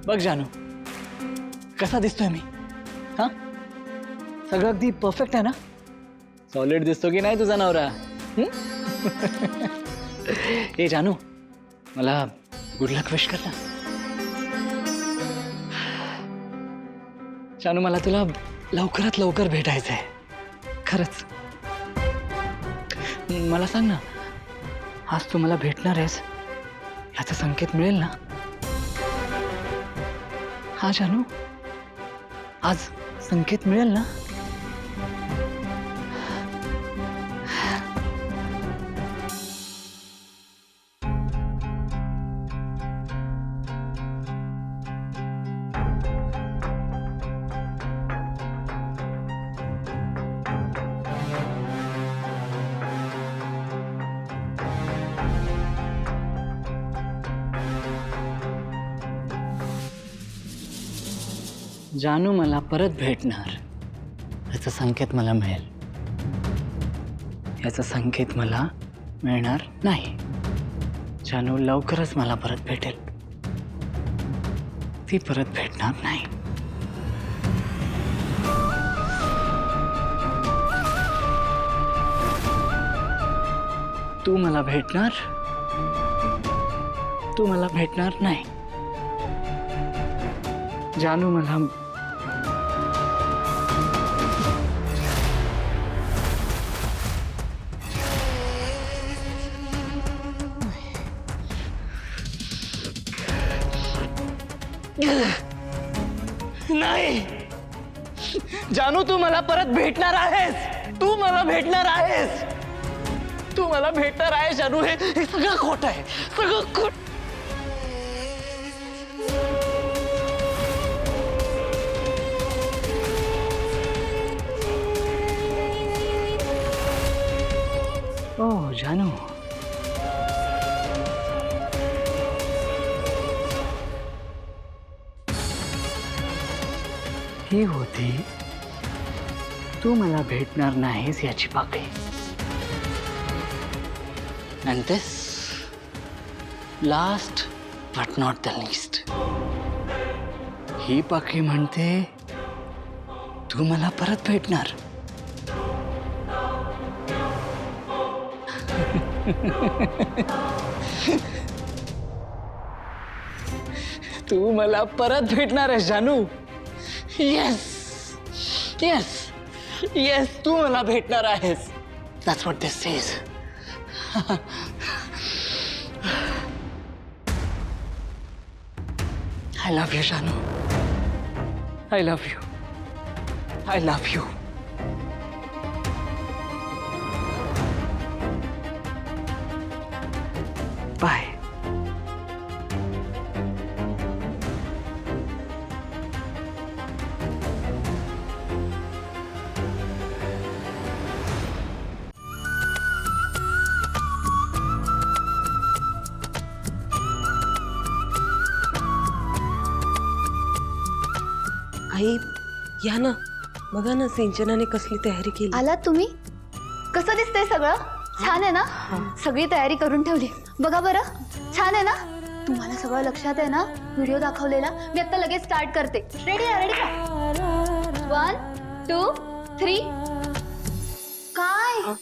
बघ जानू, कसा दिसतोय मी? हा, सगळं अगदी परफेक्ट आहे ना? सॉलिड दिसतो की नाही तुझा नवरा? ए जानू, मला गुड लक विश कर ना. जानू, मला तुला लवकरात लवकर भेटायचंय, खरंच. मला सांग ना, आज तू मला भेटणार आहेस याचा संकेत मिळेल ना? हा जानू, आज संकेत मिळेल ना? जानू मला परत भेटणार याचा संकेत मला मिळेल. याचा संकेत मला मिळणार नाही. जानू लवकरच मला परत भेटेल. ती परत भेटणार नाही. तू मला भेटणार, तू मला भेटणार नाही. जानू मला नाही. जानू, तू मला परत भेटणार आहेस. तू मला भेटणार आहेस. तू मला भेटणार आहेस जानू. हे सगळं खोट आहे, सगळं खोट. ओ जानू, ही होती तू मला भेटणार नाहीस याची पाकळी. And this last but not the list. ही पाकळी म्हणते तू मला परत भेटणार. तू मला परत भेटणार आहेस जानू. येस येस येस, तू मला भेटणार आहेस. That's what this says. I love you जानू. I love you. I love you. Bye. आई, या ना, बघा ना, सिंचनाने कसली तयारी केली. आलात तुम्ही? कसं दिसतंय सगळं? छान आहे ना? सगळी तयारी करून ठेवली. बघा बरं, छान आहे ना? तुम्हाला सगळं लक्षात आहे ना? व्हिडिओ दाखवलेला मी आता लगेच स्टार्ट करते. रेडी आहे? रेडी का? 1 2 3. काय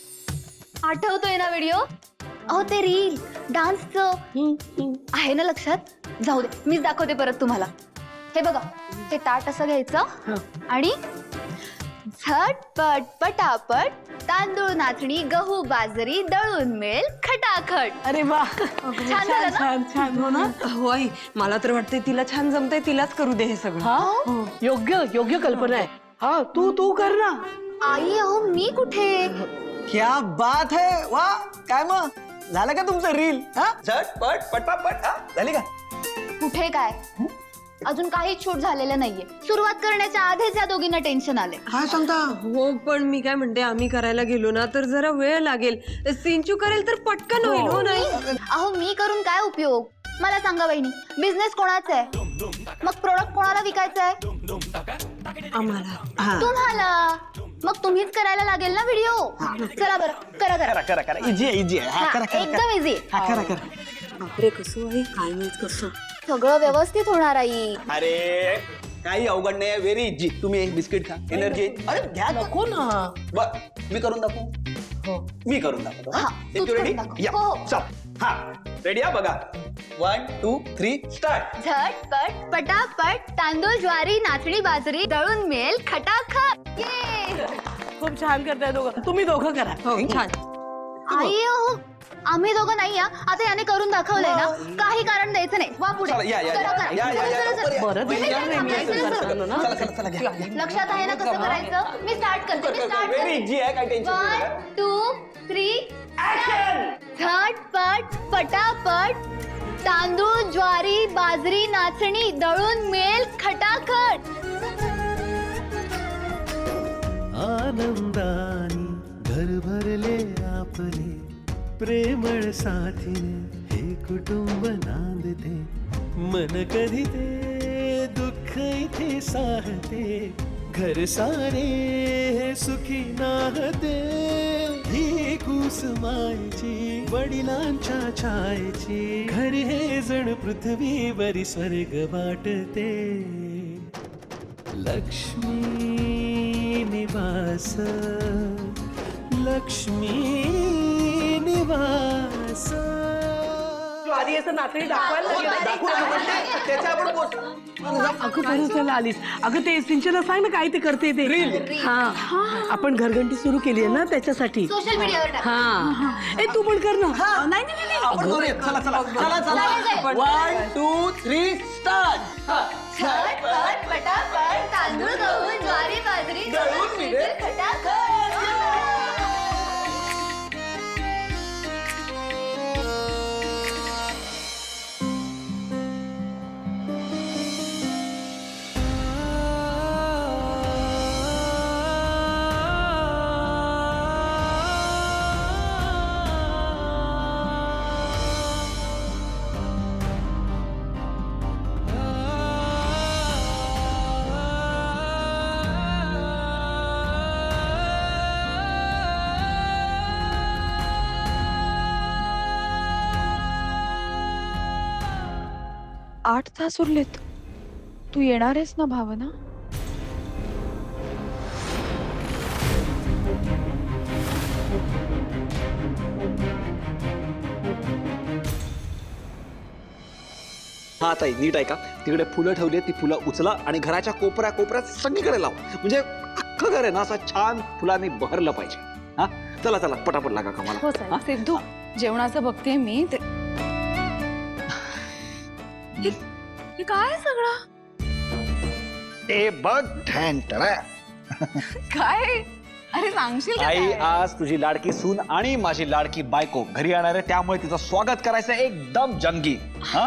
आठवतोय ना व्हिडिओ? अहो ते रील डान्सचं आहे ना लक्षात? जाऊ दे, मीच दाखवते परत तुम्हाला. हे बघा, हे ताट असं घ्यायचं आणि झटपट पटापट तांदूळ नाचणी गहू बाजरी दळून मिळेल खटाखट. अरे वा, छान झालं ना? छान छान. हो ना? हो आई, मला तर वाटतंय तिला छान जमतंय, तिलाच करू दे हे सगळं. हा, योग्य योग्य कल्पना आहे. हा, तू कर ना. आई अहो मी कुठे? क्या बात है. वा, काय मग झालं का तुमचं रील? हा, झटपट पटापट. हा, झाली का? कुठे काय? अजून काहीच शूट झालेलं नाहीये. सुरुवात करण्याच्या आधीच या दोघींना टेन्शन आले. काय सांगता? हो, पण मी काय म्हणते, आम्ही करायला गेलो ना तर जरा वेळ लागेल. सिंचू करेल तर पटकन होईल. हो नाही? अहो मी करून काय उपयोग? मला सांगा वहिनी, बिझनेस कोणाचा आहे? मग प्रोडक्ट कोणाला विकायचा आहे? आम्हाला. तुम्हाला. मग तुम्हीच करायला लागेल ना व्हिडिओ. चला बरं, करा करा करा करा. इजी आहे, इजी आहे. हा, करा करा एकदम इझी. हा, करा करा. बापरे, कसं आहे काय माहित कसं. सगळं व्यवस्थित होणार आई. अरे काही अवघड नाही, व्हेरी इझी. तुम्ही एक बिस्किट खा, एनर्जी. अरे घ्या ना. नको ना. बर मी करून दाखवू. हो. मी करून दाखवतो. हा, तूच रेडी? करून दाखव. या हो. चल. हा रेडी आहे बघा. 1 2 3 स्टार्ट. झटपट पटापट तांदूळ ज्वारी नाचणी बाजरी दळून मेल खटाखट. ये. खूप छान करताय दोघं. तुम्ही दोघं करा. हो छान. आई हो आम्ही दोघं नाही या. आता याने करून दाखवलंय ना, काही कारण द्यायचं नाही. वा पुढे. चला या या करा, करा. या या या चला, चला, चला. बरं दिसणार नाही मी असं करताना ना. चला चला चला घ्या. लक्षात आहे ना कसं करायचं? मी स्टार्ट करते. मी स्टार्ट व्हेरी करते. इझी आहे, काही टेन्शन 1 2 3 झटपट पटापट तांदूळ ज्वारी बाजरी नाचणी दळून मेल खटाखट. आनंदानी घर भरले आपले प्रेमळ साथीने हे कुटुंब नांदते मन कधी ते दुःख इथे साहते घर सारे सुखी नाहते ही कूस मायची वडिलांच्या छायची घर हे जण पृथ्वीवरी स्वर्ग वाटते लक्ष्मी निवास लक्ष्मी निवास. ज्वारी असं नाचणी दाखवायला लागेल. दाखवू नका म्हणजे त्याच्या आपण पोच. अगं बरं झालं आलीस. अगं ते सिंचना सांग ना काय ते करते ते. हा आपण घरघंटी सुरू केली आहे ना त्याच्यासाठी. सोशल मीडियावर टाक. हा ए तू पण कर ना. नाही नाही नाही. आपण करूया. चला चला चला चला. 1 2 3 स्टार्ट. झटपट पटापट तांदूळ गहू ज्वारी बाजरी दळून मेल खटाखट. आठ तास उरलेत. तू येणार आहेस ना भावना? हा ताई नीट ऐका. तिकडे फुलं ठेवली ती फुलं उचला आणि घराच्या कोपऱ्या कोपऱ्यात सगळीकडे लावा. म्हणजे अख्खं घर आहे ना असं छान फुलांनी बहरलं पाहिजे. हा चला चला पटापट लागा कामाला. हो साहेब. सिद्धू जेवणाचं बघते मी ते. हे काय आहे सगळं? ते बघ ठणठणा. काय? अरे सांगशील का आई काय? आज तुझी लाडकी सून आणि माझी लाडकी बायको घरी येणार आहे, त्यामुळे तिचं स्वागत करायचं एकदम जंगी. हा